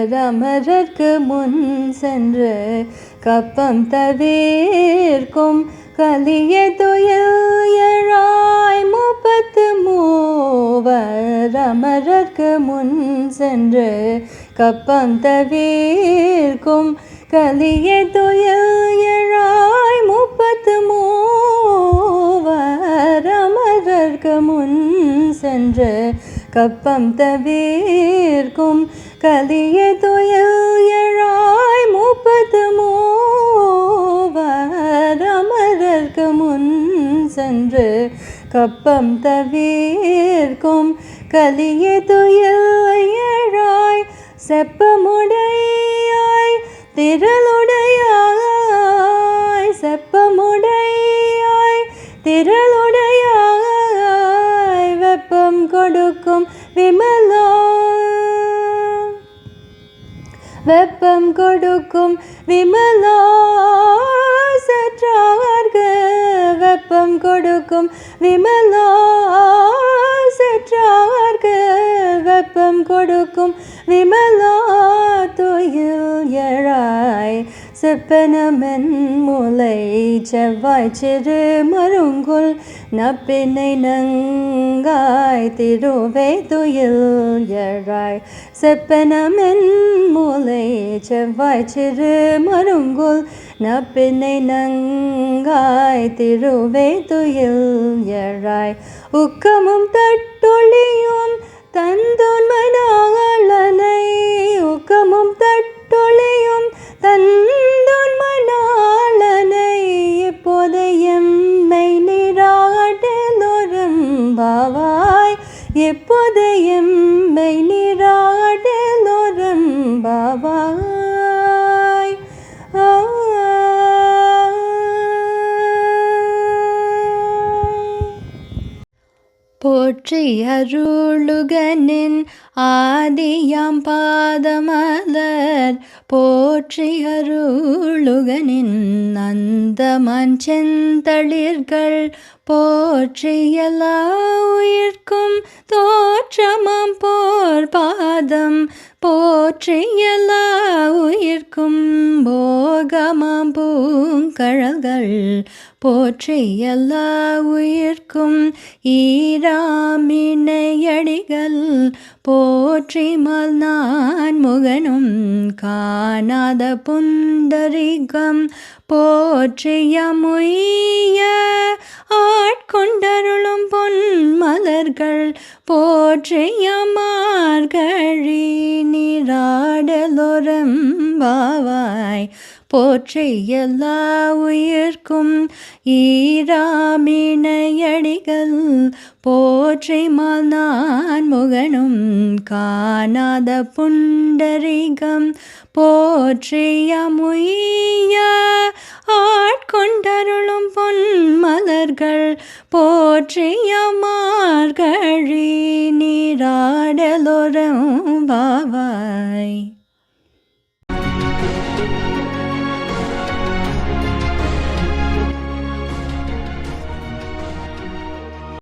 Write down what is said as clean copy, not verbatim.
அமரர்க்கு முன் சென்று கப்பம் தவிர்க்கும் கலிய துயில் எழாய் 33 அமரர்க்கு முன் சென்று கப்பம் தவிர்க்கும் கலிய துயில் எழாய் 33 அமரர்க்கு முன் சென்று கப்பம் தவிர்க்கும் கலிய துயில் எழாய் 33 அமரர்க்கு முன் சென்று கப்பம் தவிர்க்கும் கலிய துயில் எழாய் செப்பமுடையாய் திரளுடையாய் செப்பமுடையாய் திரளுடையாய் வெப்பம் கொடுக்கும் விமலா வெப்பம் கொடுக்கும் விமலா சற்றார்க்கு வெப்பம் கொடுக்கும் விமலா சற்றார்க்கு வெப்பம் கொடுக்கும் விமலா துயில் எழாய் செப்பனமென் முலை செவ்வாய் சிறு மருங்குல் நப்பினை நங்காய் திருவே துயில் எழாய் செப்பனமென் முலை செவ்வாய் சிறு மருங்குல் நப்பினை நங்காய் திருவே துயில் எழாய் உக்கமும் தட்டொழியும் தந்தோன்மனாளனை உக்கமும் தட்டொழியும் தந்தோன்மனாளனை இப்போது எம்மை நீராடலோரம் பாவாய் இப்போது எம்மை நீராடலோரம் பாவாய் போற்றி அருளுகனின் ஆதியாம் பாதமலர் போற்றி அருளுகனின் அந்தமான் செந்தளிர்கள் போற்றி எல்லா உயிர்க்கும் தோற்றமாம் போர் பாதம் போற்றி எல்லா உயிர்க்கும் போகமாம் பூங்கழல்கள் போற்றி எல்லா உயிர்க்கும் ஈராமிணையடிகள் போற்றி மல்நான் முகனும் காணாத புண்டரிகம் போற்றியமுய்ய ஆட்கொண்டருளும் பொன் மலர்கள் போற்றியமார்கழி நீராடலோரம் பாவாய் போற்றி எல்லா உயிர்க்கும் ஈராமிணையடிகள் போற்றி மல்நான் முகனும் காணாத புண்டரிகம் போற்றியமுய்ய ஆட்கொண்டருளும் பொன் மலர்கள் போற்றியமார்கழி நீராடலோரம் பாவாய்